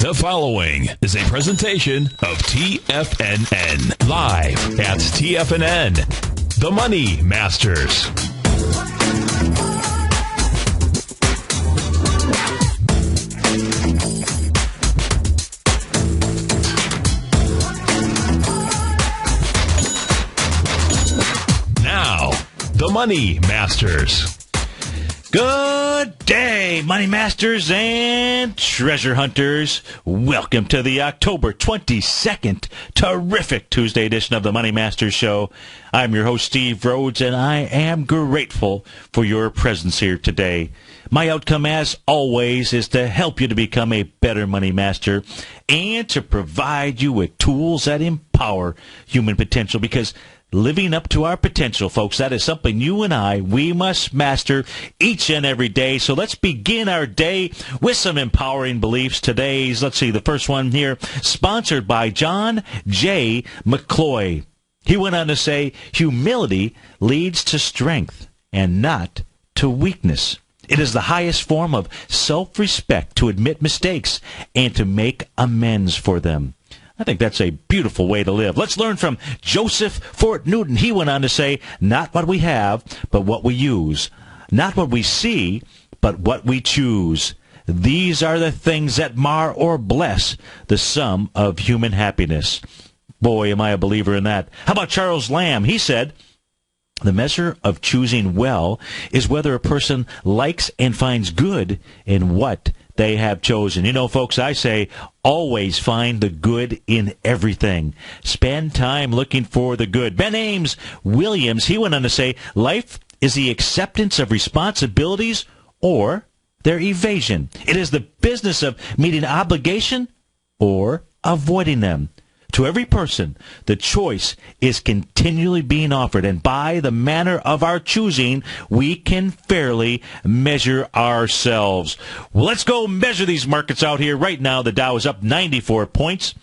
The following is a presentation of TFNN. Live at TFNN, The Money Masters. Now, The Money Masters. Good day, Money Masters and Treasure Hunters. Welcome to the October 22nd, terrific Tuesday edition of the Money Masters Show. I'm your host, Steve Rhodes, and I am grateful for your presence here today. My outcome, as always, is to help you to become a better money master and to provide you with tools that empower human potential, because living up to our potential, folks, that is something you and we must master each and every day. So let's begin our day with some empowering beliefs. Today's, the first one here, sponsored by John J. McCloy. He went on to say, humility leads to strength and not to weakness. It is the highest form of self-respect to admit mistakes and to make amends for them. I think that's a beautiful way to live. Let's learn from Joseph Fort Newton. He went on to say, not what we have, but what we use. Not what we see, but what we choose. These are the things that mar or bless the sum of human happiness. Boy, am I a believer in that. How about Charles Lamb? He said, the measure of choosing well is whether a person likes and finds good in what they have chosen. You know, folks, I say always find the good in everything. Spend time looking for the good. Ben Ames Williams, he went on to say, life is the acceptance of responsibilities or their evasion. It is the business of meeting obligation or avoiding them. To every person, the choice is continually being offered, and by the manner of our choosing, we can fairly measure ourselves. Well, let's go measure these markets out here. Right now, the Dow is up 94 points.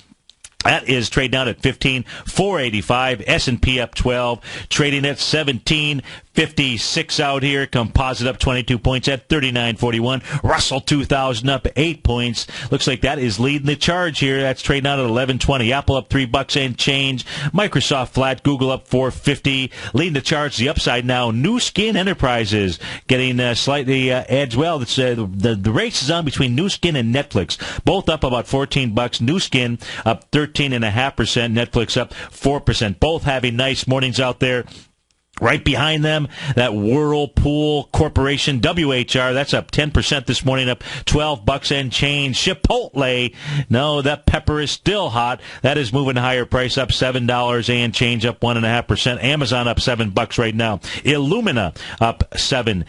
That is trading out at 15,485. S&P up 12, trading at 1756 out here. Composite up 22 points at 3941. Russell 2000 up 8 points. Looks like that is leading the charge here. That's trading out at 1120. Apple up $3 and change. Microsoft flat. Google up 450. Leading the charge, the upside now. New Skin Enterprises getting slightly edged. Well, it's, the race is on between New Skin and Netflix. Both up about $14. New Skin up 13.5%. Netflix up 4%. Both having nice mornings out there. Right behind them, that Whirlpool Corporation, WHR, that's up 10% this morning, up $12 and change. Chipotle, no, that pepper is still hot. That is moving higher price, up $7 and change, up 1.5%. Amazon up $7 right now. Illumina up 7.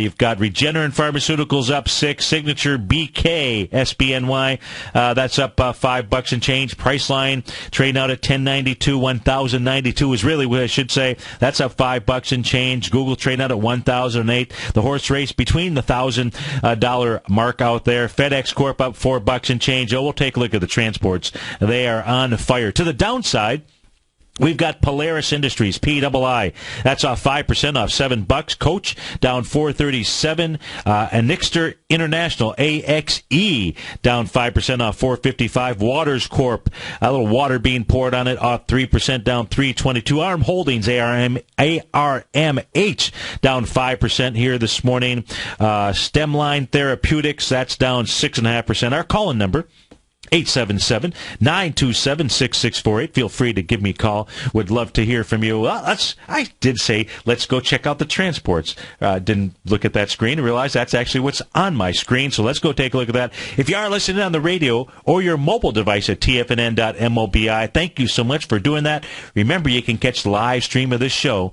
You've got Regeneron Pharmaceuticals up 6. Signature BK SBNY, that's up $5 and change. Priceline trading out at 1092. 1092 is really what I should say. That's up $5 and change. Google trading out at 1,008. The horse race between the $1,000 mark out there. FedEx Corp up $4 and change. Oh, we'll take a look at the transports. They are on fire. To the downside, we've got Polaris Industries, PII. That's off 5%, off $7. Coach down 437. Anixter International, AXE, down 5%, off 455. Waters Corp, a little water being poured on it, off 3%, down 322. Arm Holdings, ARMH, down 5% here this morning. Stemline Therapeutics, that's down 6.5%. Our call-in number, 877-927-6648. Feel free to give me a call. Would love to hear from you. Well, I did say, let's go check out the transports. Didn't look at that screen and realize that's actually what's on my screen. So let's go take a look at that. If you are listening on the radio or your mobile device at tfnn.mobi, thank you so much for doing that. Remember, you can catch the live stream of this show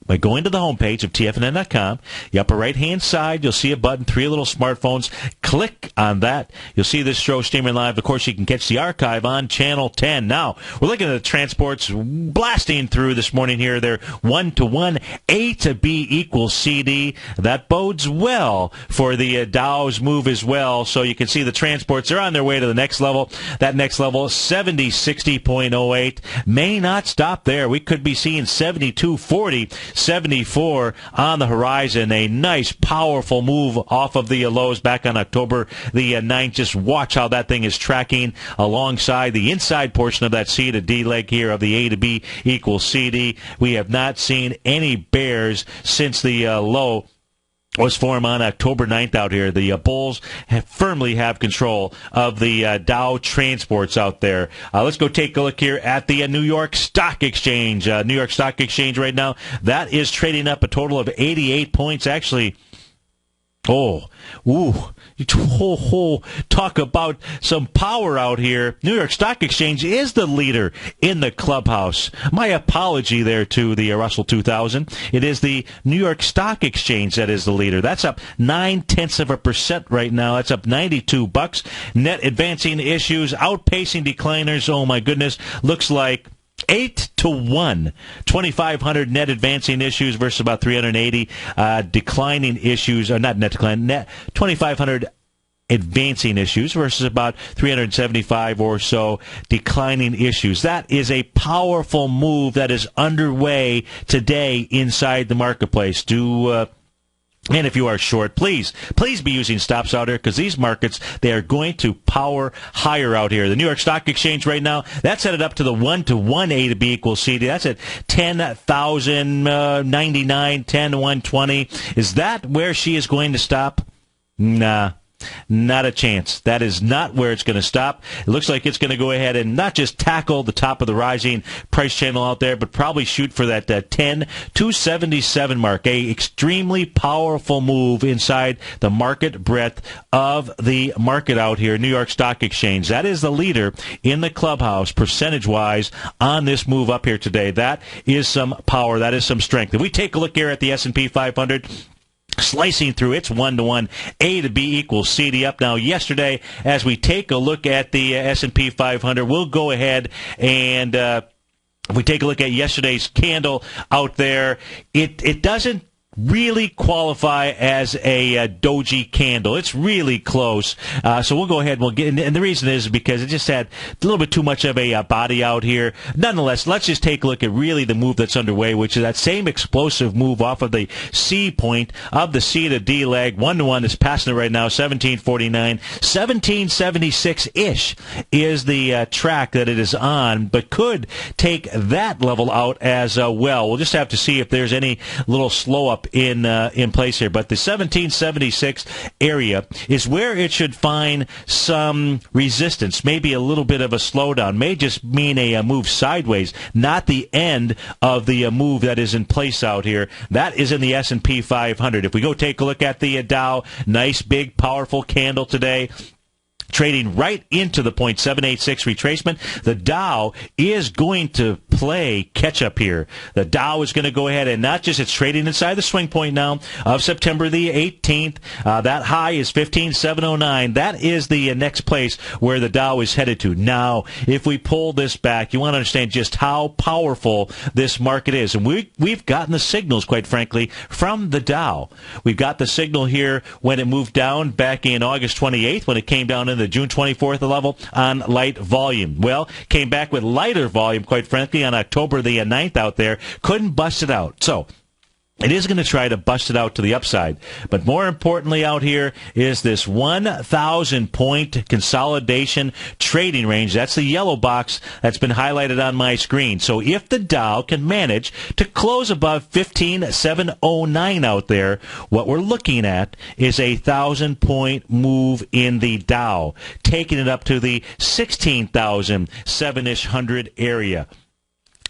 by going to the homepage of TFNN.com. The upper right-hand side, you'll see a button, 3 little smartphones. Click on that. You'll see this show streaming live. Of course, you can catch the archive on Channel 10. Now, we're looking at the transports blasting through this morning here. They're 1-to-1, A to B equals CD. That bodes well for the Dow's move as well. So you can see the transports are on their way to the next level. That next level, 7060.08. May not stop there. We could be seeing 7240. 74 on the horizon. A nice, powerful move off of the lows back on October the 9th. Just watch how that thing is tracking alongside the inside portion of that C to D leg here of the A to B equals CD. We have not seen any bears since the low was formed on October 9th out here. The bulls firmly have control of the Dow transports out there. Let's go take a look here at the New York Stock Exchange. New York Stock Exchange right now, that is trading up a total of 88 points. Actually, talk about some power out here. New York Stock Exchange is the leader in the clubhouse. My apology there to the Russell 2000. It is the New York Stock Exchange that is the leader. That's up 0.9% right now. That's up $92. Net advancing issues, outpacing decliners. Oh my goodness. Looks like 8-1, 2,500 net advancing issues versus about 380 declining issues, or not net decline, net 2,500 advancing issues versus about 375 or so declining issues. That is a powerful move that is underway today inside the marketplace. And if you are short, please be using stops out here, because these markets, they are going to power higher out here. The New York Stock Exchange right now, that's headed up to the 1-to-1 A to B equals CD. That's at 10,099, 10,120. Is that where she is going to stop? Nah. Not a chance. That is not where it's going to stop. It looks like it's going to go ahead and not just tackle the top of the rising price channel out there, but probably shoot for that 10,277 mark. A extremely powerful move inside the market breadth of the market out here, New York Stock Exchange. That is the leader in the clubhouse percentage-wise on this move up here today. That is some power. That is some strength. If we take a look here at the S&P 500, slicing through its 1-to-1 A to B equals CD up now yesterday. As we take a look at the S&P 500, we'll go ahead and if we take a look at yesterday's candle out there, it doesn't really qualify as a doji candle. It's really close. So we'll go ahead and we'll get, and the reason is because it just had a little bit too much of a body out here. Nonetheless, let's just take a look at really the move that's underway, which is that same explosive move off of the C point of the C to D leg. 1-to-1 is passing it right now, 1749. 1776-ish is the track that it is on, but could take that level out as well. We'll just have to see if there's any little slow up in place here, but the 1776 area is where it should find some resistance, maybe a little bit of a slowdown, may just mean a move sideways, not the end of the move that is in place out here. That is in the S&P 500. If we go take a look at the Dow, nice big powerful candle today, trading right into the 0.786 retracement. The Dow is going to play catch-up here. The Dow is going to go ahead and not just, it's trading inside the swing point now of September the 18th. That high is 15,709. That is the next place where the Dow is headed to. Now, if we pull this back, you want to understand just how powerful this market is. And we've gotten the signals, quite frankly, from the Dow. We've got the signal here when it moved down back in August 28th, when it came down in the June 24th level on light volume. Well, came back with lighter volume, quite frankly, on October the 9th out there. Couldn't bust it out. So it is going to try to bust it out to the upside. But more importantly out here is this 1,000-point consolidation trading range. That's the yellow box that's been highlighted on my screen. So if the Dow can manage to close above 15,709 out there, what we're looking at is a 1,000-point move in the Dow, taking it up to the 16,700 area.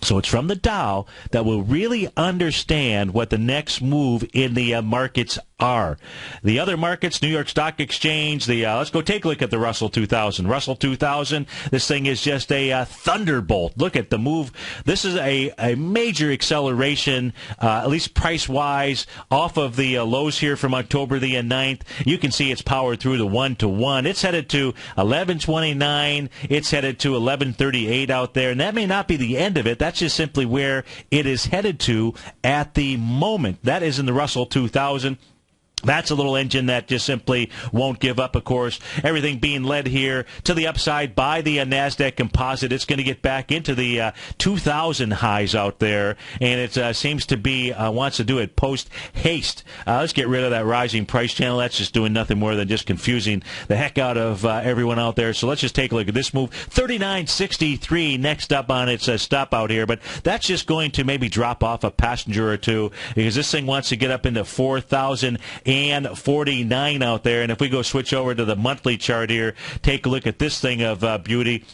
So it's from the Dow that we'll really understand what the next move in the markets are. The other markets, New York Stock Exchange, let's go take a look at the Russell 2000. Russell 2000, this thing is just a thunderbolt. Look at the move. This is a major acceleration, at least price-wise, off of the lows here from October the 9th. You can see it's powered through the 1-to-1. It's headed to 1129. It's headed to 1138 out there, and that may not be the end of it. That's just simply where it is headed to at the moment. That is in the Russell 2000. That's a little engine that just simply won't give up, of course. Everything being led here to the upside by the NASDAQ composite. It's going to get back into the 2,000 highs out there, and it seems to be wants to do it post-haste. Let's get rid of that rising price channel. That's just doing nothing more than just confusing the heck out of everyone out there. So let's just take a look at this move. 39.63 next up on its stop out here, but that's just going to maybe drop off a passenger or two because this thing wants to get up into 4,000 and 49 out there. And if we go switch over to the monthly chart here, take a look at this thing of beauty.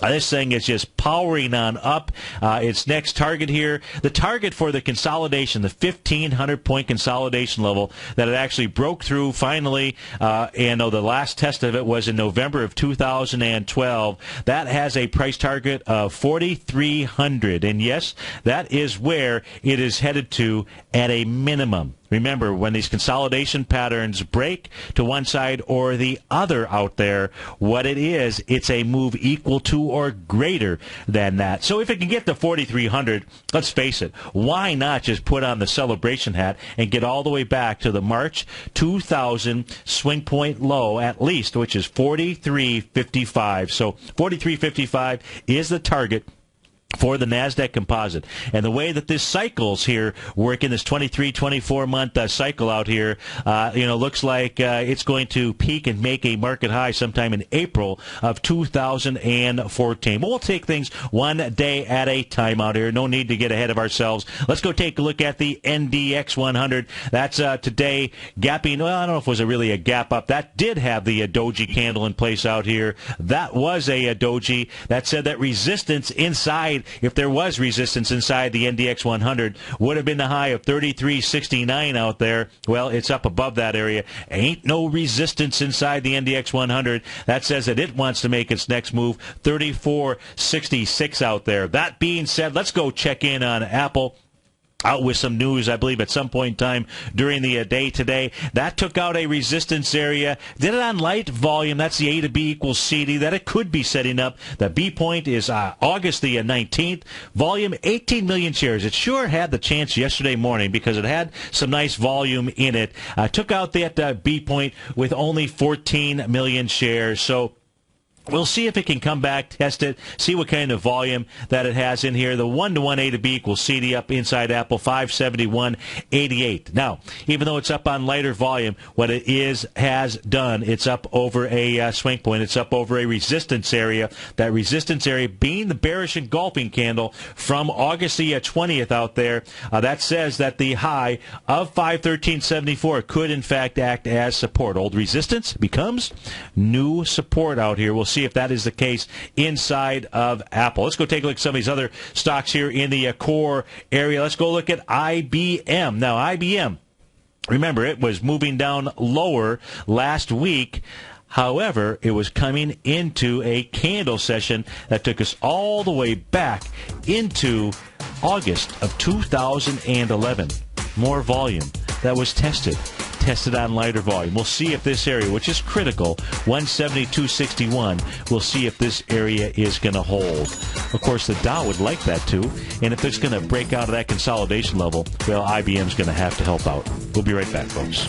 This thing is just powering on up. Its next target here, the target for the consolidation, the 1,500-point consolidation level that it actually broke through finally, and the last test of it was in November of 2012. That has a price target of 4,300, and yes, that is where it is headed to at a minimum. Remember, when these consolidation patterns break to one side or the other out there, what it is, it's a move equal to or greater than that. So if it can get to 4,300, let's face it, why not just put on the celebration hat and get all the way back to the March 2000 swing point low at least, which is 43.55. So 43.55 is the target for the NASDAQ composite. And the way that this cycles here, work in this 23-24-month cycle out here, looks like it's going to peak and make a market high sometime in April of 2014. But we'll take things one day at a time out here. No need to get ahead of ourselves. Let's go take a look at the NDX 100. That's today gapping. Well, I don't know if it was really a gap up. That did have the doji candle in place out here. That was a doji. That said that resistance inside, if there was resistance inside the NDX 100, would have been the high of 33.69 out there. Well, it's up above that area. Ain't no resistance inside the NDX 100. That says that it wants to make its next move 34.66 out there. That being said, let's go check in on Apple. Out with some news, I believe, at some point in time during the day today. That took out a resistance area. Did it on light volume. That's the A to B equals CD that it could be setting up. The B point is August the 19th. Volume, 18 million shares. It sure had the chance yesterday morning because it had some nice volume in it. Took out that B point with only 14 million shares. So we'll see if it can come back, test it, see what kind of volume that it has in here. The 1-to-1 A to B equals CD up inside Apple, 571.88. Now, even though it's up on lighter volume, what it has done, it's up over a swing point. It's up over a resistance area. That resistance area being the bearish engulfing candle from August the 20th out there. That says that the high of 513.74 could, in fact, act as support. Old resistance becomes new support out here. We'll see if that is the case inside of Apple. Let's go take a look at some of these other stocks here in the core area. Let's go look at IBM. Now, IBM, remember, it was moving down lower last week. However, it was coming into a candle session that took us all the way back into August of 2011. More volume that was tested on lighter volume. We'll see if this area, which is critical, 172.61, we'll see if this area is going to hold. Of course, the Dow would like that too, and if it's going to break out of that consolidation level, well, IBM's going to have to help out. We'll be right back, folks.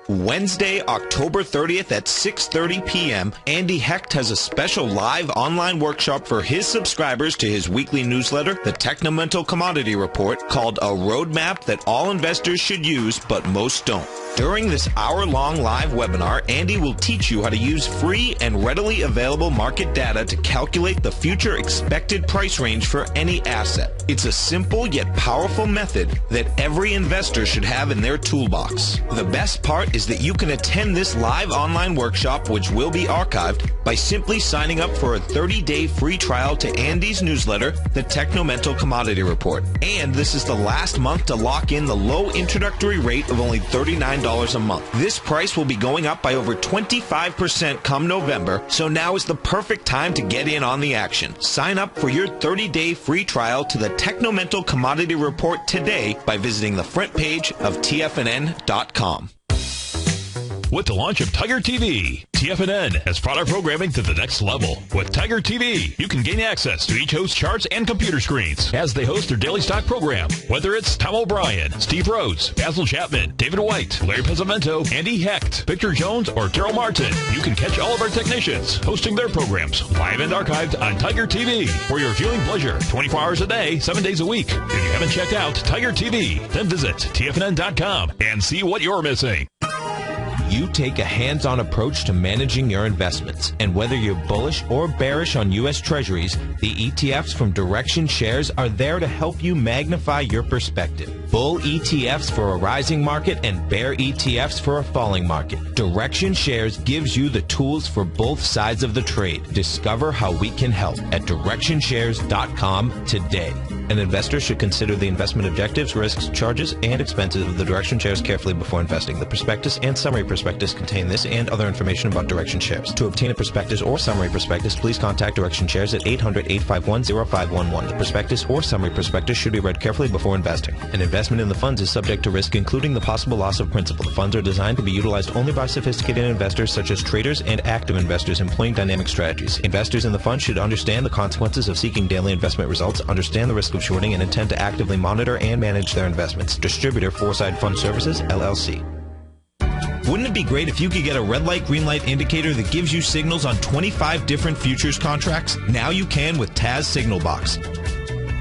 Wednesday, October 30th at 6:30 p.m., Andy Hecht has a special live online workshop for his subscribers to his weekly newsletter, the Technomental Commodity Report, called A Roadmap That All Investors Should Use, But Most Don't. During this hour-long live webinar, Andy will teach you how to use free and readily available market data to calculate the future expected price range for any asset. It's a simple yet powerful method that every investor should have in their toolbox. The best part is that you can attend this live online workshop, which will be archived, by simply signing up for a 30-day free trial to Andy's newsletter, the Technomental Commodity Report. And this is the last month to lock in the low introductory rate of only $39 a month. This price will be going up by over 25% come November, so now is the perfect time to get in on the action. Sign up for your 30-day free trial to the Technomental Commodity Report today by visiting the front page of TFNN.com. with the launch of Tiger TV. TFNN has brought our programming to the next level. With Tiger TV, you can gain access to each host's charts and computer screens as they host their daily stock program. Whether it's Tom O'Brien, Steve Rhodes, Basil Chapman, David White, Larry Pezzamento, Andy Hecht, Victor Jones, or Daryl Martin, you can catch all of our technicians hosting their programs live and archived on Tiger TV for your viewing pleasure 24 hours a day, 7 days a week. If you haven't checked out Tiger TV, then visit TFNN.com and see what you're missing. You take a hands-on approach to managing your investments, and whether you're bullish or bearish on U.S. Treasuries, the ETFs from Direction Shares are there to help you magnify your perspective. Bull ETFs for a rising market and bear ETFs for a falling market. Direction Shares gives you the tools for both sides of the trade. Discover how we can help at DirectionShares.com today. An investor should consider the investment objectives, risks, charges, and expenses of the Direction Shares carefully before investing. The prospectus and summary prospectus contain this and other information about Direction Shares. To obtain a prospectus or summary prospectus, please contact Direction Shares at 800-851-0511. The prospectus or summary prospectus should be read carefully before investing. An investment in the funds is subject to risk, including the possible loss of principal. The funds are designed to be utilized only by sophisticated investors such as traders and active investors employing dynamic strategies. Investors in the fund should understand the consequences of seeking daily investment results, understand the risk of shorting, and intend to actively monitor and manage their investments. Distributor Foreside Fund Services, LLC. Wouldn't it be great if you could get a red light, green light indicator that gives you signals on 25 different futures contracts? Now you can with Taz Signal Box.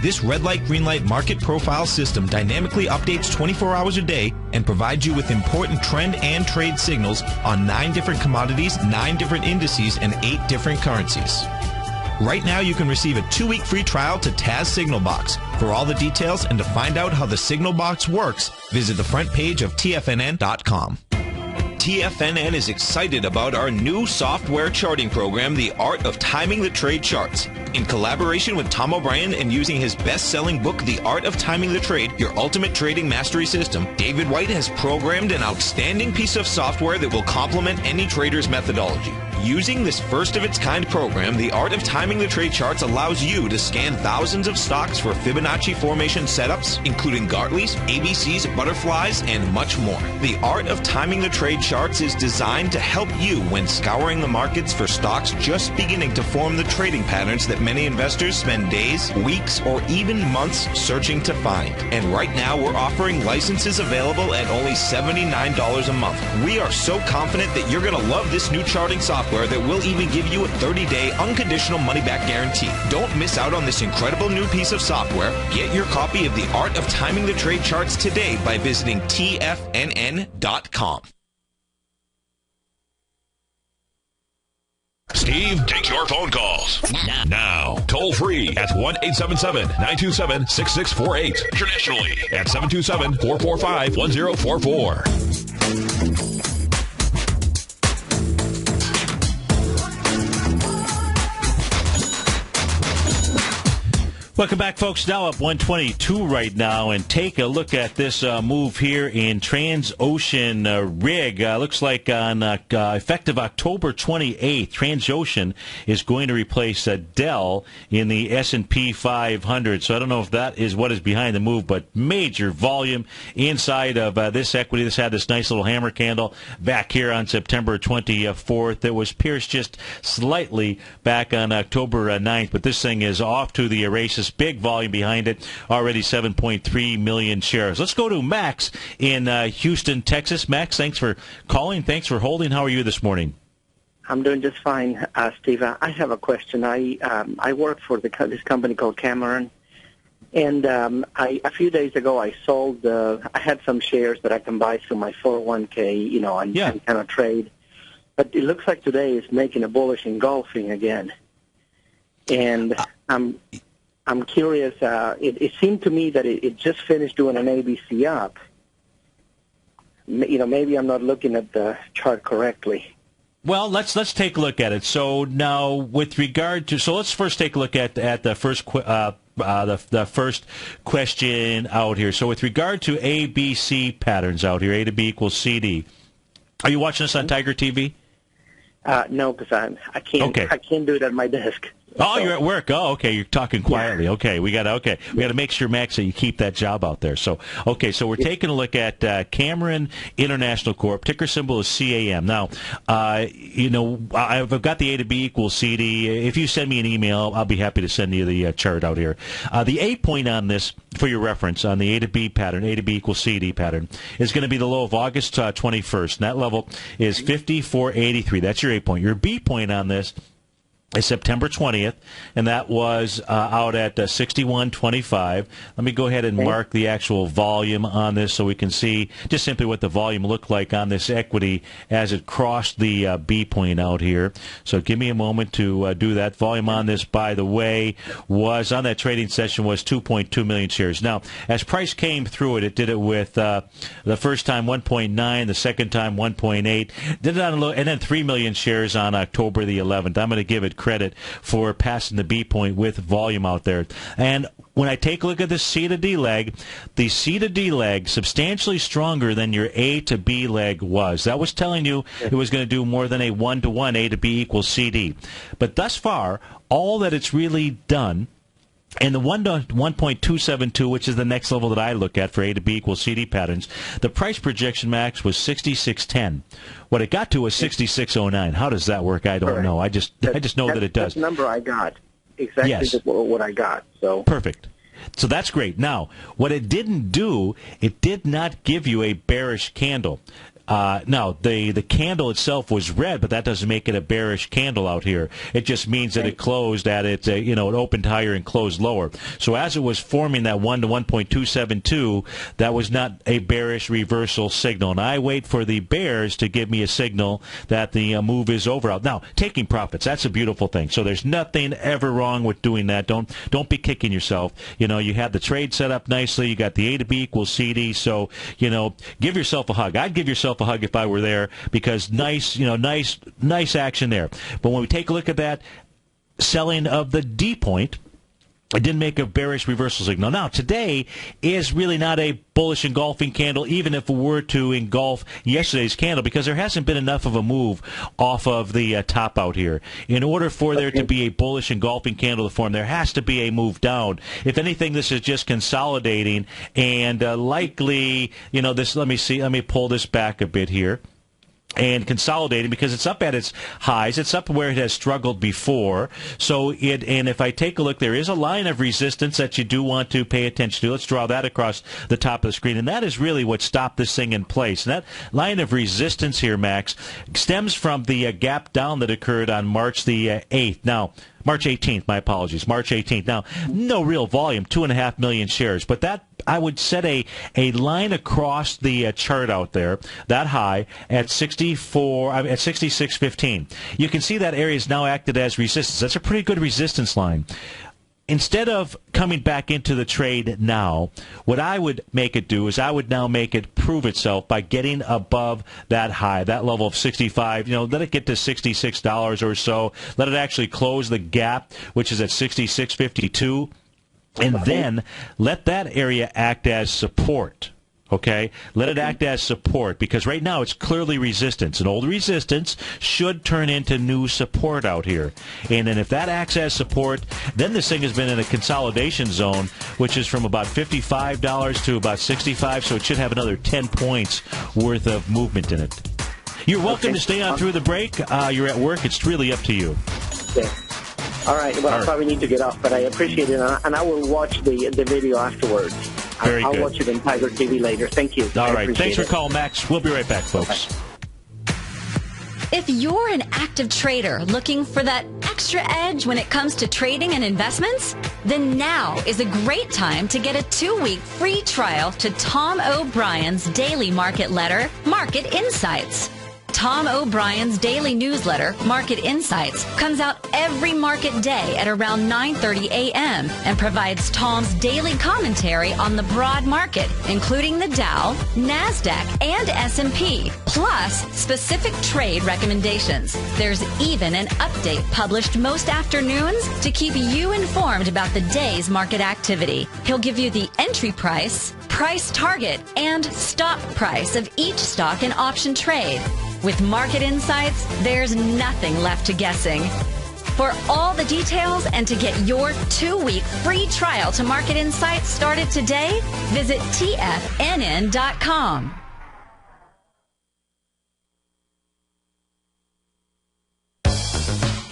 This red light, green light market profile system dynamically updates 24 hours a day and provides you with important trend and trade signals on 9 different commodities, 9 different indices, and 8 different currencies. Right now, you can receive a 2-week free trial to Taz Signal Box. For all the details and to find out how the Signal Box works, visit the front page of TFNN.com. TFNN is excited about our new software charting program, The Art of Timing the Trade Charts. In collaboration with Tom O'Brien and using his best-selling book, The Art of Timing the Trade, Your Ultimate Trading Mastery System, David White has programmed an outstanding piece of software that will complement any trader's methodology. Using this first-of-its-kind program, The Art of Timing the Trade Charts allows you to scan thousands of stocks for Fibonacci formation setups, including Gartley's, ABC's, butterflies, and much more. The Art of Timing the Trade Charts is designed to help you when scouring the markets for stocks just beginning to form the trading patterns that many investors spend days, weeks, or even months searching to find. And right now, we're offering licenses available at only $79 a month. We are so confident that you're going to love this new charting software that will even give you a 30-day unconditional money-back guarantee. Don't miss out on this incredible new piece of software. Get your copy of The Art of Timing the Trade Charts today by visiting TFNN.com. Steve takes your phone calls now. Toll free at 1-877-927-6648. Internationally at 727-445-1044. Welcome back, folks. Now up 122 right now, and take a look at this move here in Transocean rig. Looks like on effective October 28th, Transocean is going to replace Dell in the S&P 500. So I don't know if that is what is behind the move, but major volume inside of this equity. This had this nice little hammer candle back here on September 24th. It was pierced just slightly back on October 9th, but this thing is off to the races. Big volume behind it, already 7.3 million shares. Let's go to Max in Houston, Texas. Max, thanks for calling. Thanks for holding. How are you this morning? I'm doing just fine, Steve. I have a question. I work for this company called Cameron, and a few days ago I sold. I had some shares that I can buy through my 401k, and kind of trade. But it looks like today is making a bullish engulfing again, and I'm curious. It seemed to me that it just finished doing an ABC up. Maybe I'm not looking at the chart correctly. Well, let's take a look at it. So now, with regard to, let's first take a look at the first the first question out here. So with regard to ABC patterns out here, A to B equals CD. Are you watching this on Tiger TV? No, because I can't. Okay. I can't do it at my desk. Oh, you're at work. Oh, okay. You're talking quietly. Yeah. Okay, we got to make sure, Max, that you keep that job out there. So, okay, so we're taking a look at Cameron International Corp. Ticker symbol is CAM. Now, I've got the A to B equals CD. If you send me an email, I'll be happy to send you the chart out here. The A point on this, for your reference, on the A to B pattern, A to B equals CD pattern, is going to be the low of August 21st. And that level is 54.83. That's your A point. Your B point on this is September 20th, and that was out at 61.25. Let me go ahead and mark the actual volume on this so we can see just simply what the volume looked like on this equity as it crossed the B point out here. So give me a moment to do that. Volume on this, by the way, was on that trading session was 2.2 million shares. Now, as price came through it did it with the first time 1.9, the second time 1.8, did it on a low, and then 3 million shares on October the 11th. I'm going to give it credit for passing the B point with volume out there. And when I take a look at the C to D leg, the C to D leg substantially stronger than your A to B leg was. That was telling you it was going to do more than a 1-to-1 A to B equals CD. But thus far, all that it's really done, and the 1.272, which is the next level that I look at for A to B equals CD patterns, the price projection, Max, was 66.10. What it got to was 66.09. How does that work? I don't know. I just know that it does. That's the number I got. Exactly what I got. So perfect. So that's great. Now, what it didn't do, it did not give you a bearish candle. Now, the candle itself was red, but that doesn't make it a bearish candle out here. It just means that it closed at it, it opened higher and closed lower. So as it was forming that 1 to 1.272, that was not a bearish reversal signal. And I wait for the bears to give me a signal that the move is over. Now, taking profits, that's a beautiful thing. So there's nothing ever wrong with doing that. Don't be kicking yourself. You had the trade set up nicely. You got the A to B equals CD. So, give yourself a hug. I'd give yourself a hug if I were there, because nice action there. But when we take a look at that selling of the D point, it didn't make a bearish reversal signal. Now, today is really not a bullish engulfing candle, even if it were to engulf yesterday's candle, because there hasn't been enough of a move off of the top out here. In order for there to be a bullish engulfing candle to form, there has to be a move down. If anything, this is just consolidating, and likely, this. Let me pull this back a bit here. And consolidating, because it's up at its highs. It's up where it has struggled before. And if I take a look, there is a line of resistance that you do want to pay attention to. Let's draw that across the top of the screen. And that is really what stopped this thing in place. And that line of resistance here, Max, stems from the gap down that occurred on March the 8th. Now, March 18th, my apologies. March 18th. Now, no real volume, 2.5 million shares. But that, I would set a line across the chart out there, that high, at 66.15. You can see that area is now acted as resistance. That's a pretty good resistance line. Instead of coming back into the trade now, what I would make it do is I would now make it prove itself by getting above that high, that level of 65. Let it get to $66 or so. Let it actually close the gap, which is at 66.52, and then let that area act as support. Okay? Let it act as support, because right now it's clearly resistance. And old resistance should turn into new support out here. And then if that acts as support, then this thing has been in a consolidation zone, which is from about $55 to about $65, so it should have another 10 points worth of movement in it. You're welcome to stay on through the break. You're at work. It's really up to you. Okay. All right. Well, I probably need to get off, but I appreciate it, and I will watch the video afterwards. I'll watch it on Tiger TV later. Thank you. All right. Thanks for calling, Max. We'll be right back, folks. If you're an active trader looking for that extra edge when it comes to trading and investments, then now is a great time to get a 2-week free trial to Tom O'Brien's daily market letter, Market Insights. Tom O'Brien's daily newsletter, Market Insights, comes out every market day at around 9:30 a.m. and provides Tom's daily commentary on the broad market, including the Dow, NASDAQ, and S&P, plus specific trade recommendations. There's even an update published most afternoons to keep you informed about the day's market activity. He'll give you the entry price, price target, and stop price of each stock and option trade. With Market Insights, there's nothing left to guessing. For all the details and to get your 2-week free trial to Market Insights started today, visit TFNN.com.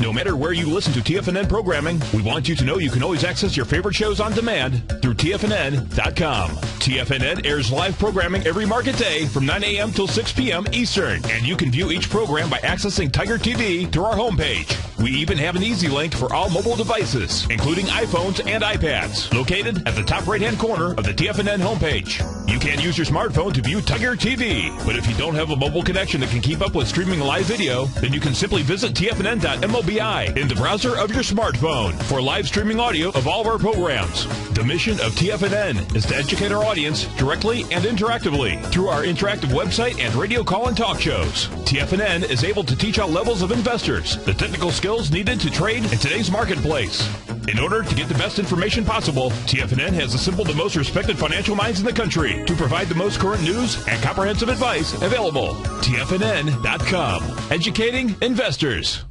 No matter where you listen to TFNN programming, we want you to know you can always access your favorite shows on demand through TFNN.com. TFNN airs live programming every market day from 9 a.m. till 6 p.m. Eastern, and you can view each program by accessing Tiger TV through our homepage. We even have an easy link for all mobile devices, including iPhones and iPads, located at the top right-hand corner of the TFNN homepage. You can use your smartphone to view Tiger TV, but if you don't have a mobile connection that can keep up with streaming live video, then you can simply visit TFNN.mobi in the browser of your smartphone for live streaming audio of all of our programs. The mission of TFNN is to educate our audience directly and interactively through our interactive website and radio call and talk shows. TFNN is able to teach all levels of investors the technical skills needed to trade in today's marketplace. In order to get the best information possible, TFNN has assembled the most respected financial minds in the country to provide the most current news and comprehensive advice available. TFNN.com. Educating investors.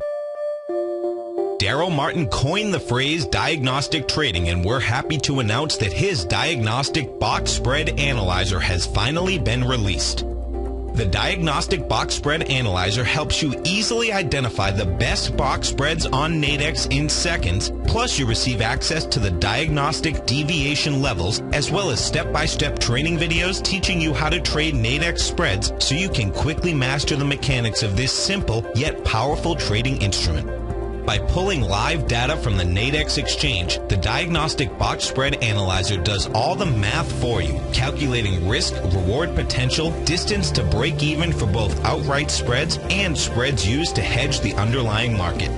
Daryl Martin coined the phrase diagnostic trading, and we're happy to announce that his diagnostic box spread analyzer has finally been released. The Diagnostic Box Spread Analyzer helps you easily identify the best box spreads on Nadex in seconds, plus you receive access to the diagnostic deviation levels, as well as step-by-step training videos teaching you how to trade Nadex spreads so you can quickly master the mechanics of this simple yet powerful trading instrument. By pulling live data from the Nadex exchange, the Diagnostic Box Spread Analyzer does all the math for you, calculating risk, reward potential, distance to break even for both outright spreads and spreads used to hedge the underlying market.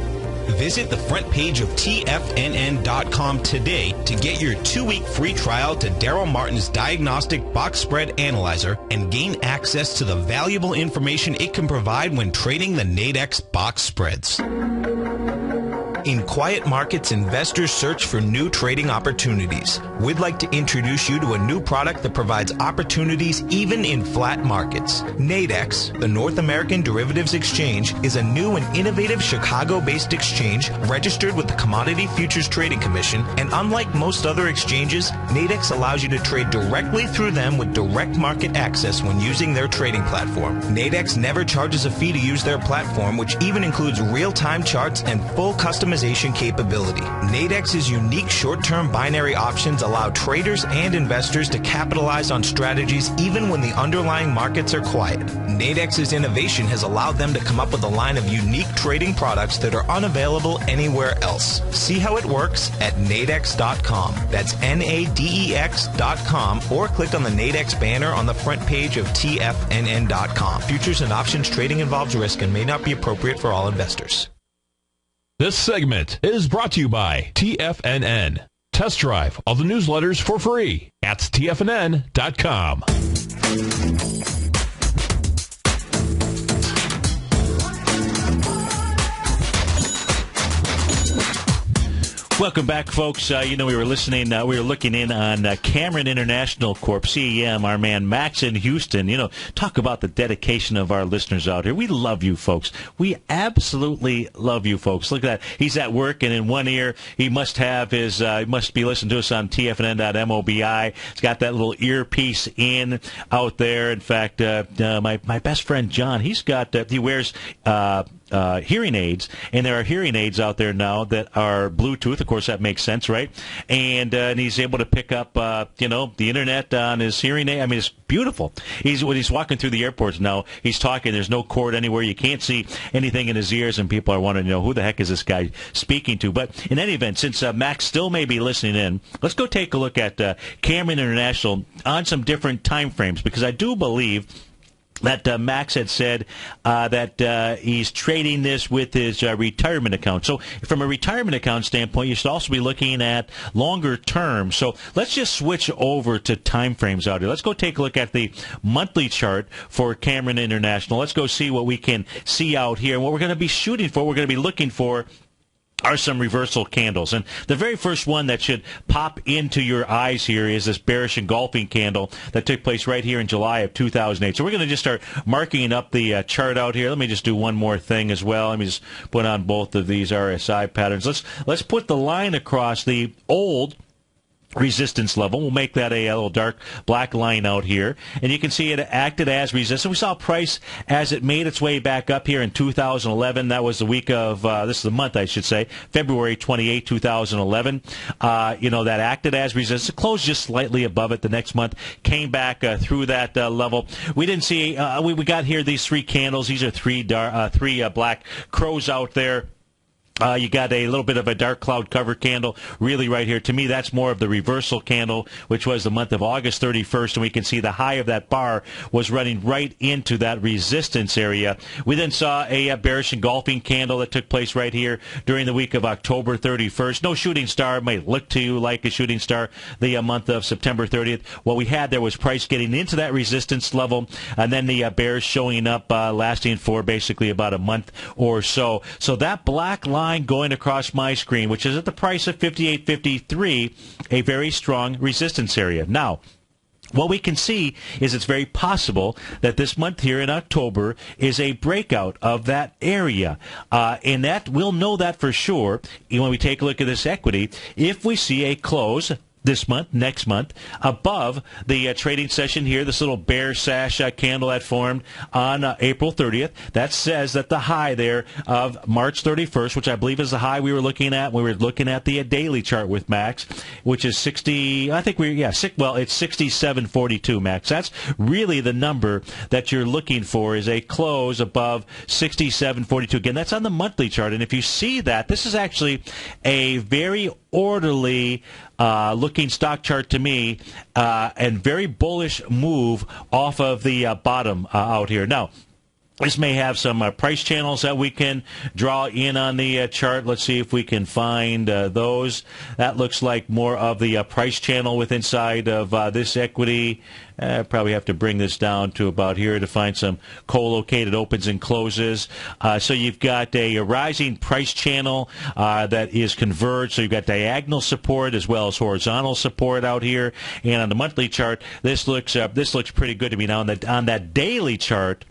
Visit the front page of TFNN.com today to get your 2-week free trial to Daryl Martin's Diagnostic Box Spread Analyzer and gain access to the valuable information it can provide when trading the Nadex box spreads. In quiet markets, investors search for new trading opportunities. We'd like to introduce you to a new product that provides opportunities even in flat markets. Nadex, the North American Derivatives Exchange, is a new and innovative Chicago-based exchange registered with the Commodity Futures Trading Commission, and unlike most other exchanges, Nadex allows you to trade directly through them with direct market access when using their trading platform. Nadex never charges a fee to use their platform, which even includes real-time charts and full customization capability. Nadex's unique short-term binary options allow traders and investors to capitalize on strategies even when the underlying markets are quiet. Nadex's innovation has allowed them to come up with a line of unique trading products that are unavailable anywhere else. See how it works at Nadex.com. That's Nadex.com, or click on the Nadex banner on the front page of TFNN.com. Futures and options trading involves risk and may not be appropriate for all investors. This segment is brought to you by TFNN. Test drive all the newsletters for free at TFNN.com. Welcome back, folks. We were listening, we were looking in on Cameron International Corp, CEM, our man Max in Houston. Talk about the dedication of our listeners out here. We love you, folks. We absolutely love you, folks. Look at that. He's at work, and in one ear, he must have his, he must be listening to us on TFNN.mobi. He's got that little earpiece in out there. In fact, my best friend John, he wears hearing aids, and there are hearing aids out there now that are Bluetooth. Of course, that makes sense, right? And he's able to pick up, the internet on his hearing aid. I mean, it's beautiful. When he's walking through the airports now, he's talking. There's no cord anywhere. You can't see anything in his ears, and people are wondering, who the heck is this guy speaking to? But in any event, since Max still may be listening in, let's go take a look at Cameron International on some different time frames, because I do believe that Max had said that he's trading this with his retirement account. So from a retirement account standpoint, you should also be looking at longer term. So let's just switch over to time frames out here. Let's go take a look at the monthly chart for Cameron International. Let's go see what we can see out here. And what we're going to be shooting for, we're going to be looking for are some reversal candles. And the very first one that should pop into your eyes here is this bearish engulfing candle that took place right here in July of 2008. So we're going to just start marking up the chart out here. Let me just do one more thing as well. Let me just put on both of these RSI patterns. Let's put the line across the old resistance level. We'll make that a little dark black line out here. And you can see it acted as resistance. We saw price as it made its way back up here in 2011. That was the week of, this is the month, I should say, February 28, 2011. That acted as resistance. It closed just slightly above it the next month. Came back through that level. We didn't see, we got here these three candles. These are three black crows out there. You got a little bit of a dark cloud cover candle really right here. To me, that's more of the reversal candle, which was the month of August 31st, and we can see the high of that bar was running right into that resistance area. We then saw a bearish engulfing candle that took place right here during the week of October 31st. No shooting star. Might look to you like a shooting star the month of September 30th. What we had there was price getting into that resistance level, and then the bears showing up, lasting for basically about a month or so. So that black line going across my screen, which is at the price of 58.53, a very strong resistance area. Now, what we can see is it's very possible that this month here in October is a breakout of that area. And that we'll know that for sure when we take a look at this equity. If we see a close this month, next month, above the trading session here, this little bear sash candle that formed on April 30th. That says that the high there of March 31st, which I believe is the high we were looking at when we were looking at the daily chart with Max, which is 60, I think it's 67.42, Max. That's really the number that you're looking for, is a close above 67.42. Again, that's on the monthly chart. And if you see that, this is actually a very orderly looking stock chart to me, and very bullish move off of the bottom out here. Now, this may have some price channels that we can draw in on the chart. Let's see if we can find those. That looks like more of the price channel with inside of this equity. Probably have to bring this down to about here to find some co-located opens and closes. So you've got a rising price channel that is converged. So you've got diagonal support as well as horizontal support out here. And on the monthly chart, this looks pretty good to me. Now on that daily chart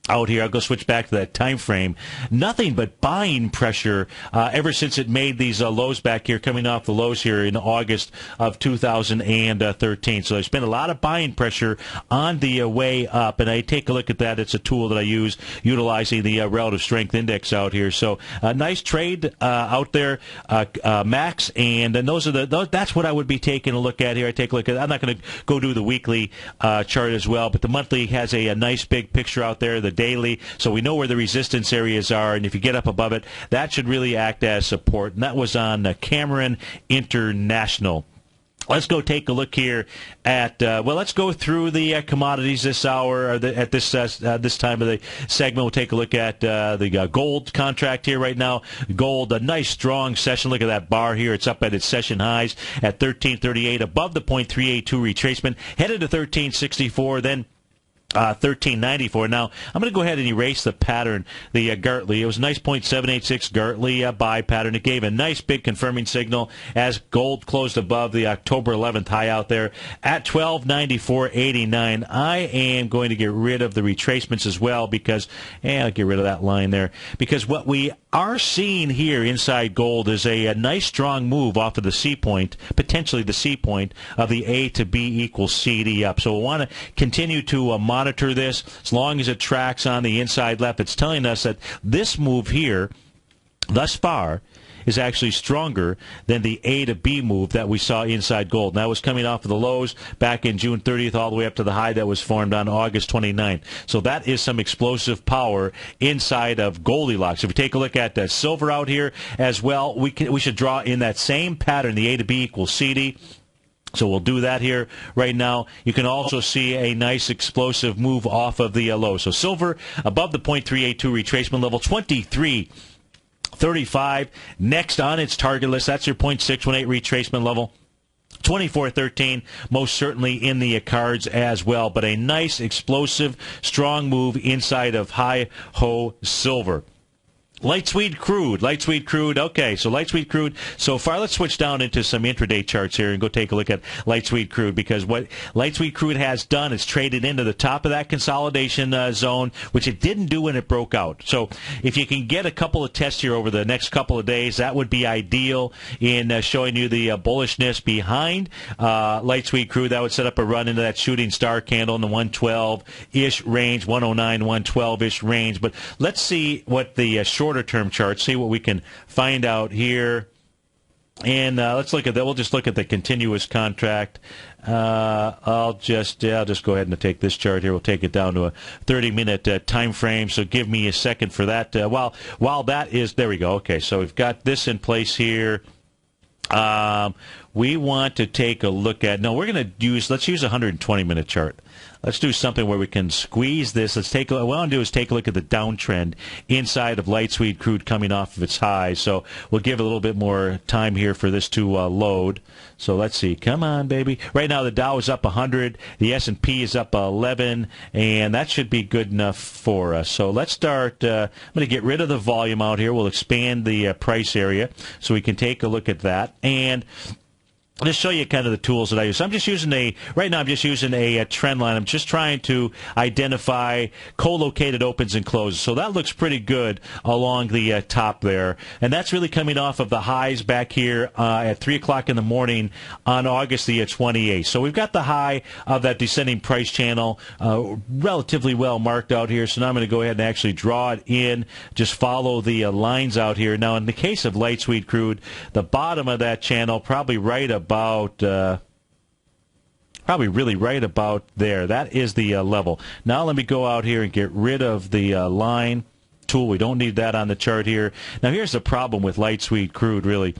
out here, I'll go switch back to that time frame. Nothing but buying pressure ever since it made these lows back here, coming off the lows here in August of 2013. So there's been a lot of buying pressure on the way up, and I take a look at that. It's a tool that I use utilizing the relative strength index out here. So nice trade out there, Max, and those are that's what I would be taking a look at here. I take a look at. I'm not going to go do the weekly chart as well, but the monthly has a nice big picture out there. The daily, so we know where the resistance areas are, and if you get up above it, that should really act as support. And that was on Cameron International. Let's go take a look here at, let's go through the commodities this hour, or at this time of the segment. We'll take a look at the gold contract here right now. Gold, a nice strong session. Look at that bar here. It's up at its session highs at 1338, above the 0.382 retracement, headed to 1364, then 1394. Now, I'm going to go ahead and erase the pattern, the Gartley. It was a nice 0.786 Gartley buy pattern. It gave a nice big confirming signal as gold closed above the October 11th high out there at 1294.89. I am going to get rid of the retracements as well because, I'll get rid of that line there, because what we are seeing here inside gold is a nice strong move off of the C point, potentially the C point of the A to B equals CD up. So we want to continue to monitor this as long as it tracks on the inside left. It's telling us that this move here, thus far, is actually stronger than the A to B move that we saw inside gold. And that was coming off of the lows back in June 30th all the way up to the high that was formed on August 29th. So that is some explosive power inside of Goldilocks. If we take a look at silver out here as well, we should draw in that same pattern, the A to B equals CD. So we'll do that here right now. You can also see a nice explosive move off of the low. So silver above the 0.382 retracement level, 23.35. Next on its target list, that's your 0.618 retracement level. 24.13, most certainly in the cards as well. But a nice, explosive, strong move inside of high-ho silver. Light sweet crude. Okay, so light sweet crude. So far, let's switch down into some intraday charts here and go take a look at light sweet crude, because what light sweet crude has done is traded into the top of that consolidation zone, which it didn't do when it broke out. So if you can get a couple of tests here over the next couple of days, that would be ideal in showing you the bullishness behind light sweet crude. That would set up a run into that shooting star candle in the 112-ish range, 109, 112-ish range. But let's see what the shorter-term chart, see what we can find out here. And let's look at that. We'll just look at the continuous contract. I'll just go ahead and take this chart here. We'll take it down to a 30-minute time frame. So give me a second for that. While that is, there we go. Okay, so we've got this in place here. We want to take a look at. No, let's use a 120-minute chart. Let's do something where we can squeeze this. What I want to do is take a look at the downtrend inside of light sweet crude coming off of its highs. So we'll give it a little bit more time here for this to load. So let's see. Come on, baby. Right now the Dow is up 100. The S&P is up 11. And that should be good enough for us. So let's start. I'm going to get rid of the volume out here. We'll expand the price area so we can take a look at that. And I'll just show you kind of the tools that I use. So I'm just using a trend line. I'm just trying to identify co-located opens and closes. So that looks pretty good along the top there. And that's really coming off of the highs back here at 3 o'clock in the morning on August the 28th. So we've got the high of that descending price channel relatively well marked out here. So now I'm going to go ahead and actually draw it in, just follow the lines out here. Now, in the case of light sweet crude, the bottom of that channel probably really right about there. That is the level. Now let me go out here and get rid of the line tool. We don't need that on the chart here. Now here's the problem with light sweet crude, really.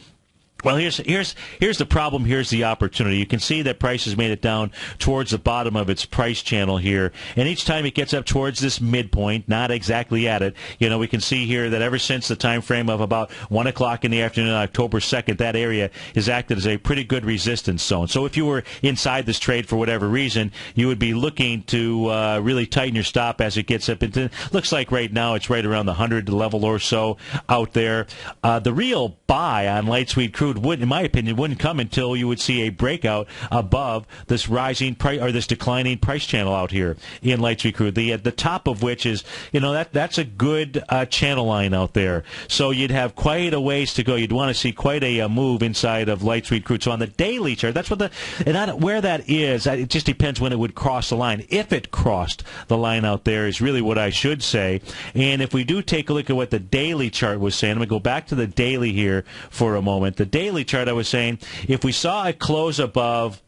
Well, here's the problem. Here's the opportunity. You can see that price has made it down towards the bottom of its price channel here. And each time it gets up towards this midpoint, not exactly at it, we can see here that ever since the time frame of about 1 o'clock in the afternoon on October 2nd, that area has acted as a pretty good resistance zone. So if you were inside this trade for whatever reason, you would be looking to really tighten your stop as it gets up. It looks like right now it's right around the 100 level or so out there. The real buy on light sweet crude in my opinion, wouldn't come until you would see a breakout above this rising price or this declining price channel out here in light sweet crude. The top of which is, that's a good channel line out there. So you'd have quite a ways to go. You'd want to see quite a move inside of light sweet crude. So on the daily chart, that's where that is. It just depends when it would cross the line. If it crossed the line out there is really what I should say. And if we do take a look at what the daily chart was saying, I'm going to go back to the daily here for a moment. The daily chart, I was saying, if we saw it close above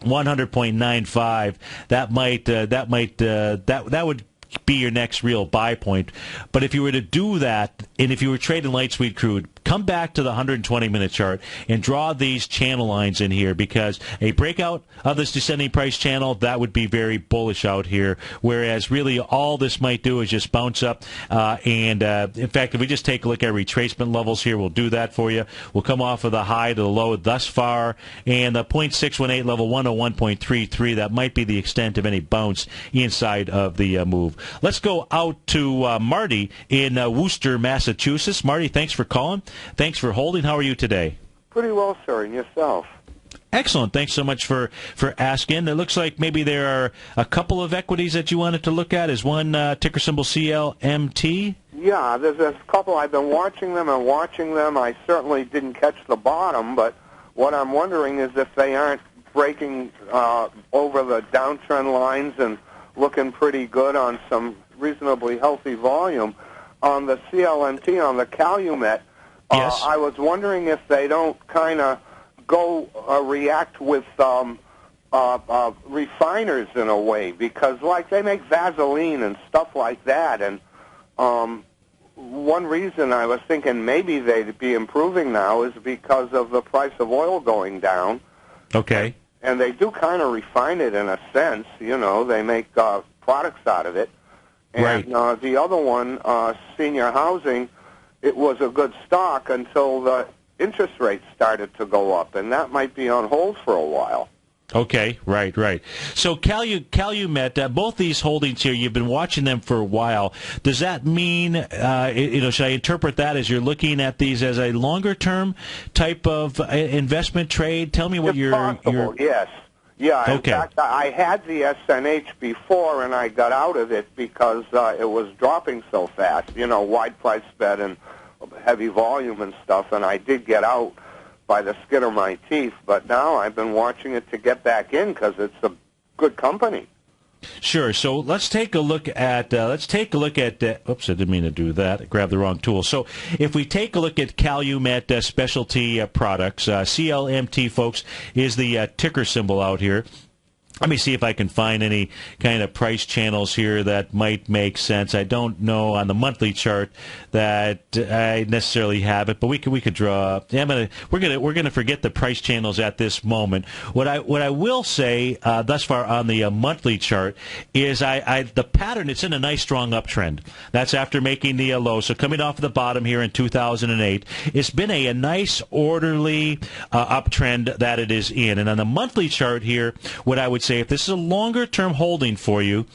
100.95, that would be your next real buy point. But if you were to do that, and if you were trading light sweet crude, come back to the 120-minute chart and draw these channel lines in here, because a breakout of this descending price channel, that would be very bullish out here, whereas really all this might do is just bounce up. In fact, if we just take a look at retracement levels here, we'll do that for you. We'll come off of the high to the low thus far, and the 0.618 level 101.33, that might be the extent of any bounce inside of the move. Let's go out to Marty in Worcester, Massachusetts. Marty, thanks for calling. Thanks for holding. How are you today? Pretty well, sir. And yourself? Excellent. Thanks so much for asking. It looks like maybe there are a couple of equities that you wanted to look at. Is one ticker symbol CLMT? Yeah, there's a couple. I've been watching them. I certainly didn't catch the bottom, but what I'm wondering is if they aren't breaking over the downtrend lines and looking pretty good on some reasonably healthy volume. On the CLMT, on the Calumet, yes. I was wondering if they don't kind of go react with refiners in a way, because like they make Vaseline and stuff like that, and one reason I was thinking maybe they'd be improving now is because of the price of oil going down. Okay. And they do kind of refine it in a sense, they make products out of it. And right. The other one, senior housing, it was a good stock until the interest rates started to go up, and that might be on hold for a while. Okay, right. So Calumet, both these holdings here, you've been watching them for a while. Does that mean, should I interpret that as you're looking at these as a longer-term type of investment trade? Tell me what it's possible, yes. Yeah, in fact, I had the SNH before, and I got out of it because it was dropping so fast, wide price bet and heavy volume and stuff, and I did get out by the skin of my teeth, but now I've been watching it to get back in because it's a good company. Sure. So let's take a look at. Oops, I didn't mean to do that. I grabbed the wrong tool. So if we take a look at Calumet Specialty Products, CLMT, folks, is the ticker symbol out here. Let me see if I can find any kind of price channels here that might make sense. I don't know on the monthly chart that I necessarily have it, but we could draw. We're gonna forget the price channels at this moment. What I will say thus far on the monthly chart is the pattern. It's in a nice strong uptrend. That's after making the low. So coming off the bottom here in 2008, it's been a nice orderly uptrend that it is in. And on the monthly chart here, what I would say, if this is a longer-term holding for you,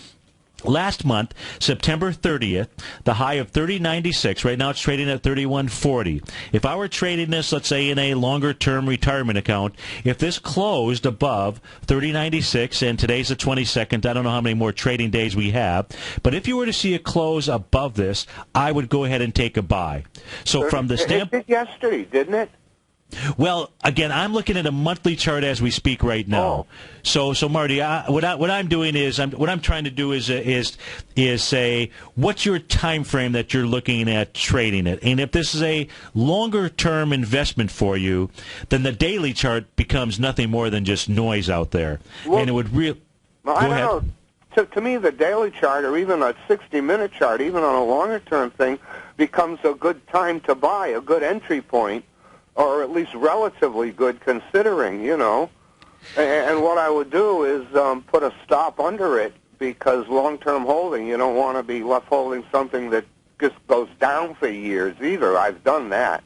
last month, September 30th, the high of 30.96. Right now it's trading at 31.40. If I were trading this, let's say, in a longer-term retirement account, if this closed above 30.96, and today's the 22nd, I don't know how many more trading days we have, but if you were to see a close above this, I would go ahead and take a buy. So from the standpoint... It did yesterday, didn't it? Well, again, I'm looking at a monthly chart as we speak right now. So Marty, what I'm doing is what I'm trying to do is say, what's your time frame that you're looking at trading it? And if this is a longer term investment for you, then the daily chart becomes nothing more than just noise out there. Well, and it would really. I don't know. To me, the daily chart or even a 60-minute chart, even on a longer term thing, becomes a good time to buy, a good entry point. Or at least relatively good considering, And what I would do is put a stop under it because long-term holding, you don't want to be left holding something that just goes down for years either. I've done that.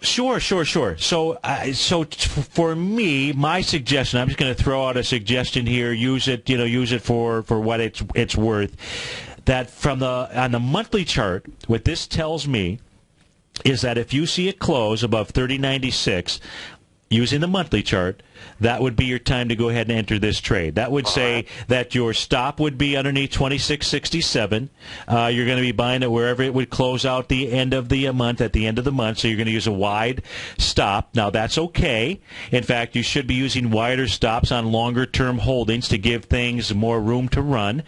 Sure. So for me, my suggestion, I'm just going to throw out a suggestion here. Use it for what it's worth. That on the monthly chart, what this tells me is that if you see it close above 30.96 using the monthly chart, that would be your time to go ahead and enter this trade. That would say that your stop would be underneath 26.67. You're going to be buying it wherever it would close out the end of the month, at the end of the month, so you're going to use a wide stop. Now, that's okay. In fact, you should be using wider stops on longer-term holdings to give things more room to run.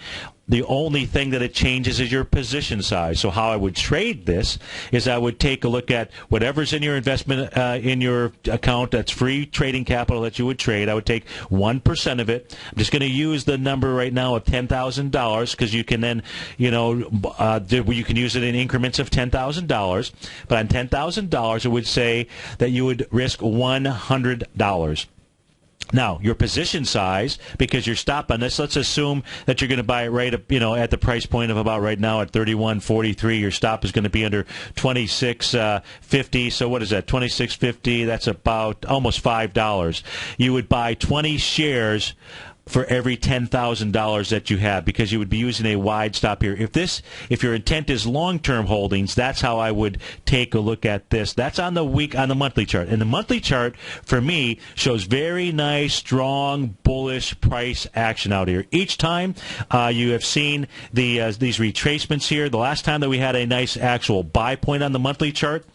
The only thing that it changes is your position size. So how I would trade this is I would take a look at whatever's in your investment in your account that's free trading capital that you would trade. I would take 1% of it. I'm just going to use the number right now of $10,000 because you can then, you can use it in increments of $10,000. But on $10,000, it would say that you would risk $100. Now, your position size, because you're stop on this, let's assume that you're going to buy it right up, at the price point of about right now at 31.43. Your stop is going to be under 26.50. So what is that? 26.50. That's about almost $5. You would buy 20 shares for every $10,000 that you have, because you would be using a wide stop here. If your intent is long-term holdings, that's how I would take a look at this. That's on the monthly chart. And the monthly chart, for me, shows very nice, strong, bullish price action out here. Each time you have seen these retracements here, the last time that we had a nice actual buy point on the monthly chart,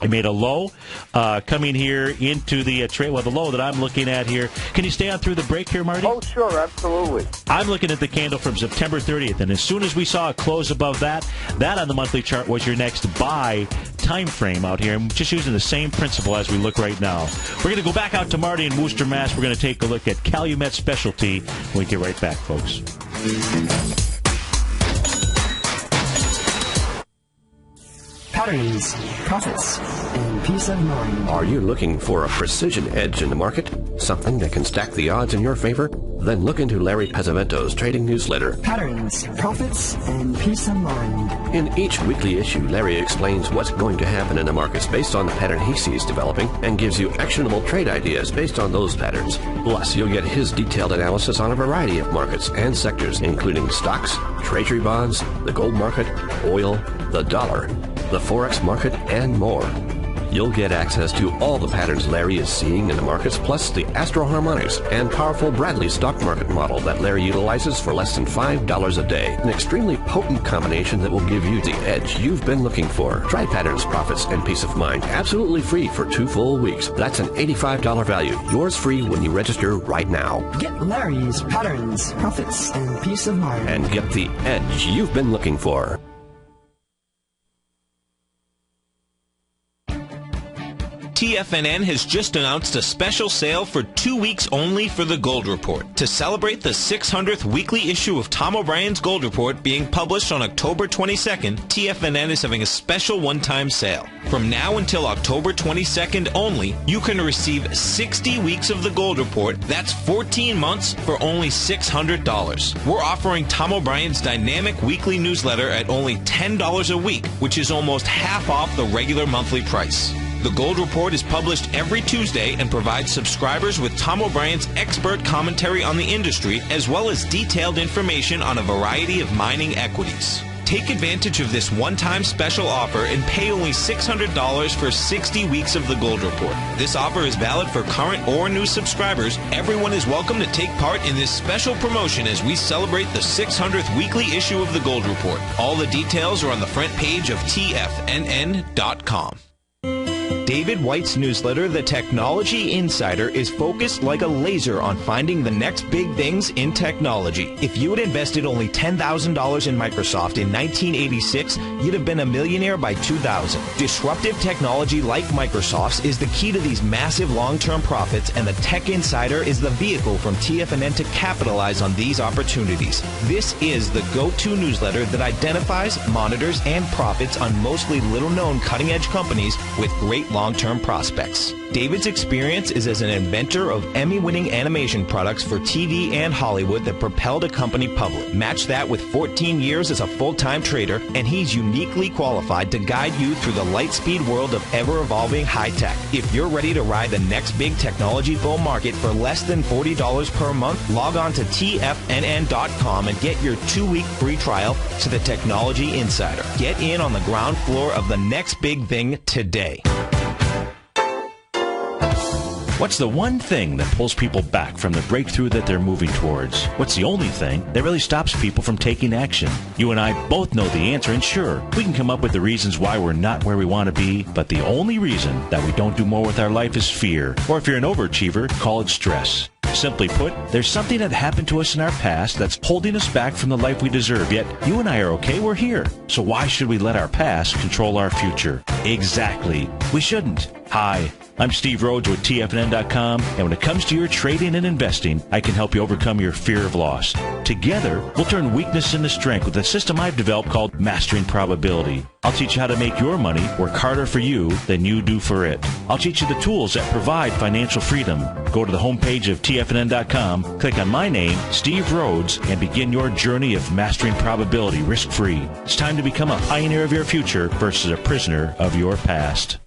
I made a low coming here into the trade. Well, the low that I'm looking at here. Can you stay on through the break here, Marty? Oh, sure, absolutely. I'm looking at the candle from September 30th, and as soon as we saw a close above that on the monthly chart was your next buy time frame out here. I'm just using the same principle as we look right now. We're going to go back out to Marty in Worcester, Mass. We're going to take a look at Calumet Specialty when we get right back, folks. patterns, profits, and peace of mind. Are you looking for a precision edge in the market? Something that can stack the odds in your favor? Then look into Larry Pezzavento's trading newsletter. Patterns, profits, and peace of mind. In each weekly issue, Larry explains what's going to happen in the markets based on the pattern he sees developing and gives you actionable trade ideas based on those patterns. Plus, you'll get his detailed analysis on a variety of markets and sectors, including stocks, treasury bonds, the gold market, oil, the dollar, the forex market, and more. You'll get access to all the patterns Larry is seeing in the markets, plus the Astro Harmonics and powerful Bradley stock market model that Larry utilizes for less than $5 a day. An extremely potent combination that will give you the edge you've been looking for. Try Patterns, Profits, and Peace of Mind absolutely free for 2 full weeks. That's an $85 value. Yours free when you register right now. Get Larry's Patterns, Profits, and Peace of Mind. And get the edge you've been looking for. TFNN has just announced a special sale for 2 weeks only for the Gold Report. To celebrate the 600th weekly issue of Tom O'Brien's Gold Report being published on October 22nd, TFNN is having a special one-time sale. From now until October 22nd only, you can receive 60 weeks of the Gold Report. That's 14 months for only $600. We're offering Tom O'Brien's dynamic weekly newsletter at only $10 a week, which is almost half off the regular monthly price. The Gold Report is published every Tuesday and provides subscribers with Tom O'Brien's expert commentary on the industry, as well as detailed information on a variety of mining equities. Take advantage of this one-time special offer and pay only $600 for 60 weeks of the Gold Report. This offer is valid for current or new subscribers. Everyone is welcome to take part in this special promotion as we celebrate the 600th weekly issue of the Gold Report. All the details are on the front page of TFNN.com. David White's newsletter, The Technology Insider, is focused like a laser on finding the next big things in technology. If you had invested only $10,000 in Microsoft in 1986, you'd have been a millionaire by 2000. Disruptive technology like Microsoft's is the key to these massive long-term profits, and the Tech Insider is the vehicle from TFNN to capitalize on these opportunities. This is the go-to newsletter that identifies, monitors, and profits on mostly little-known cutting-edge companies with great long-term prospects. David's experience is as an inventor of Emmy-winning animation products for TV and Hollywood that propelled a company public. Match that with 14 years as a full-time trader, and he's uniquely qualified to guide you through the light-speed world of ever-evolving high-tech. If you're ready to ride the next big technology bull market for less than $40 per month, log on to TFNN.com and get your 2-week free trial to the Technology Insider. Get in on the ground floor of the next big thing today. What's the one thing that pulls people back from the breakthrough that they're moving towards? What's the only thing that really stops people from taking action? You and I both know the answer, and sure, we can come up with the reasons why we're not where we want to be, but the only reason that we don't do more with our life is fear. Or if you're an overachiever, call it stress. Simply put, there's something that happened to us in our past that's holding us back from the life we deserve, yet you and I are okay, we're here. So why should we let our past control our future? Exactly. We shouldn't. Hi, I'm Steve Rhodes with TFNN.com, and when it comes to your trading and investing, I can help you overcome your fear of loss. Together, we'll turn weakness into strength with a system I've developed called Mastering Probability. I'll teach you how to make your money work harder for you than you do for it. I'll teach you the tools that provide financial freedom. Go to the homepage of TFNN.com, click on my name, Steve Rhodes, and begin your journey of mastering probability risk-free. It's time to become a pioneer of your future versus a prisoner of your past.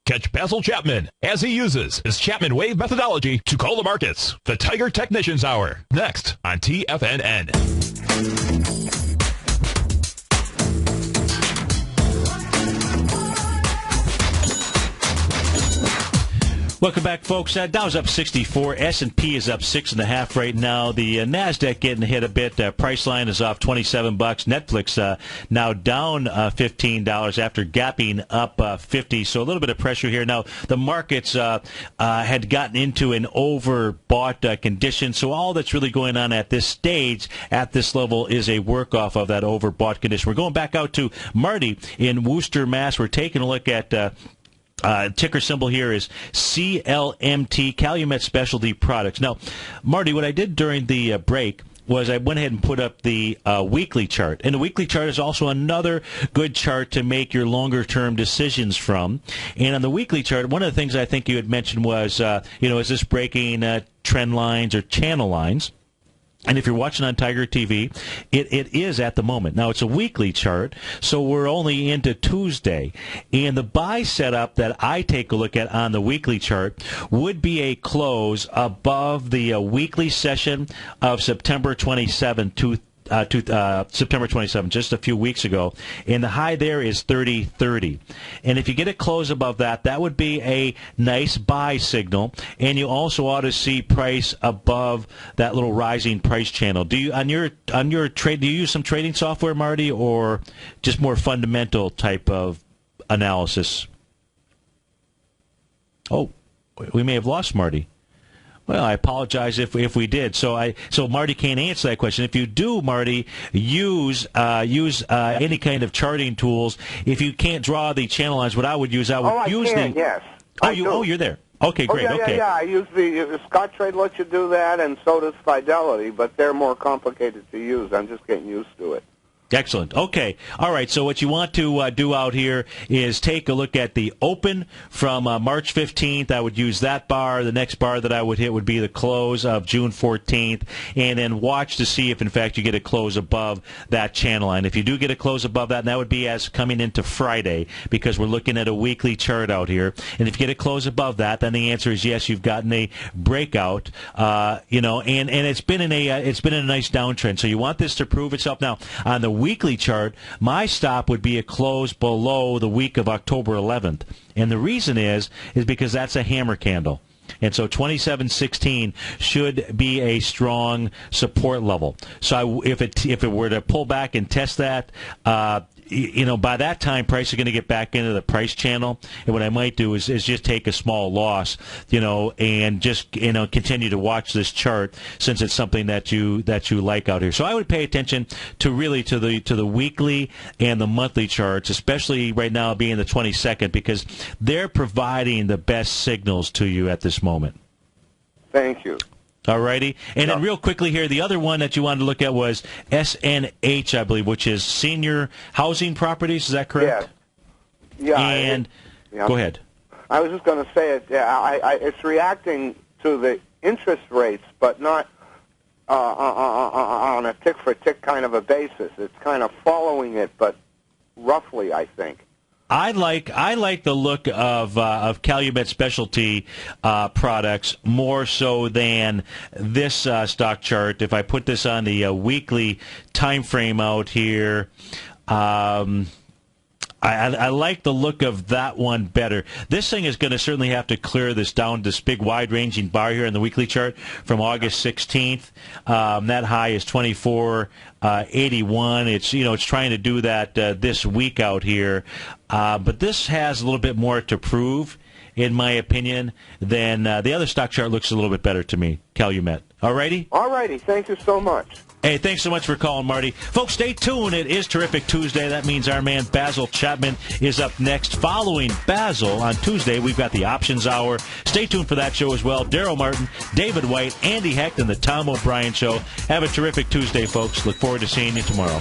Catch Basil Chapman as he uses his Chapman Wave methodology to call the markets. The Tiger Technicians Hour, next on TFNN. Welcome back, folks. Dow's up 64. S&P is up 6.5 right now. The NASDAQ getting hit a bit. Priceline is off $27. Netflix now down $15 after gapping up 50. So a little bit of pressure here. Now, the markets had gotten into an overbought condition. So all that's really going on at this stage, at this level, is a work off of that overbought condition. We're going back out to Marty in Worcester, Mass. We're taking a look at ticker symbol here is CLMT, Calumet Specialty Products. Now, Marty, what I did during the break was I went ahead and put up the weekly chart. And the weekly chart is also another good chart to make your longer-term decisions from. And on the weekly chart, one of the things I think you had mentioned was, is this breaking trend lines or channel lines? And if you're watching on Tiger TV, it is at the moment. Now, it's a weekly chart, so we're only into Tuesday. And the buy setup that I take a look at on the weekly chart would be a close above the weekly session of September 27, September 27, just a few weeks ago, and the high there is 30.30. And if you get a close above that, that would be a nice buy signal, and you also ought to see price above that little rising price channel. Do you on your trade? Do you use some trading software, Marty, or just more fundamental type of analysis? Oh, we may have lost Marty. Well, I apologize if we did. So Marty can't answer that question. If you do, Marty, use any kind of charting tools. If you can't draw the channel lines, what I would use, yes. You're there. Okay, great. Yeah. I use the Scottrade lets you do that, and so does Fidelity, but they're more complicated to use. I'm just getting used to it. Excellent. Okay. All right. So what you want to do out here is take a look at the open from March 15th. I would use that bar. The next bar that I would hit would be the close of June 14th, and then watch to see if, in fact, you get a close above that channel line. If you do get a close above that, and that would be as coming into Friday, because we're looking at a weekly chart out here. And if you get a close above that, then the answer is yes, you've gotten a breakout. And it's been in a nice downtrend. So you want this to prove itself. Now, on the weekly chart, my stop would be a close below the week of October 11th. And the reason is because that's a hammer candle. And so 27.16 should be a strong support level. So if it were to pull back and test that, by that time, price is going to get back into the price channel. And what I might do is just take a small loss, and just continue to watch this chart, since it's something that you like out here. So I would pay attention to the weekly and the monthly charts, especially right now being the 22nd, because they're providing the best signals to you at this moment. Thank you. All righty. And then real quickly here, the other one that you wanted to look at was SNH, I believe, which is Senior Housing Properties. Is that correct? Yes. Yeah. And go ahead. I was just going to say it. It's reacting to the interest rates, but not on a tick-for-tick kind of a basis. It's kind of following it, but roughly, I think. I like the look of Calumet Specialty products more so than this stock chart. If I put this on the weekly time frame out here, I like the look of that one better. This thing is going to certainly have to clear this big wide-ranging bar here in the weekly chart from August 16th. That high is 24.81. It's trying to do that this week out here, but this has a little bit more to prove, in my opinion, than the other stock chart. Looks a little bit better to me, Calumet. All righty? All righty. Thank you so much. Hey, thanks so much for calling, Marty. Folks, stay tuned. It is Terrific Tuesday. That means our man Basil Chapman is up next. Following Basil on Tuesday, we've got the Options Hour. Stay tuned for that show as well. Daryl Martin, David White, Andy Hecht, and the Tom O'Brien Show. Have a terrific Tuesday, folks. Look forward to seeing you tomorrow.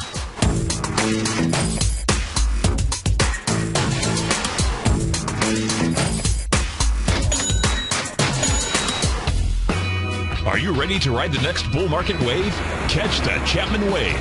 Are you ready to ride the next bull market wave? Catch the Chapman Wave.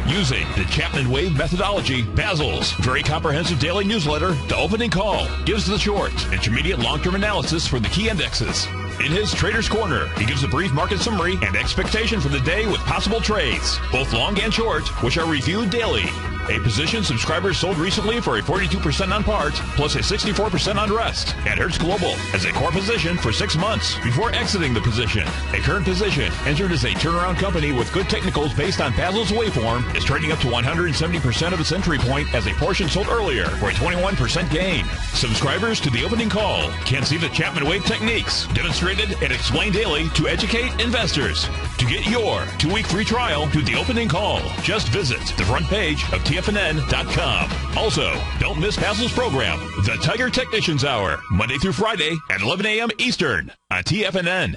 Using the Chapman Wave methodology, Basil's very comprehensive daily newsletter, The Opening Call, gives the short, intermediate, long-term analysis for the key indexes. In his Trader's Corner, he gives a brief market summary and expectation for the day with possible trades, both long and short, which are reviewed daily. A position subscribers sold recently for a 42% on part, plus a 64% on rest. And Hertz Global has a core position for 6 months before exiting the position. A current position, entered as a turnaround company with good technicals based on Basil's waveform, is trading up to 170% of its entry point as a portion sold earlier for a 21% gain. Subscribers to The Opening Call can see the Chapman Wave techniques demonstrated and explained daily to educate investors. To get your 2-week free trial to The Opening Call, just visit the front page of TFNN.com. Also, don't miss Basil's program, The Tiger Technicians Hour, Monday through Friday at 11 a.m. Eastern on TFNN.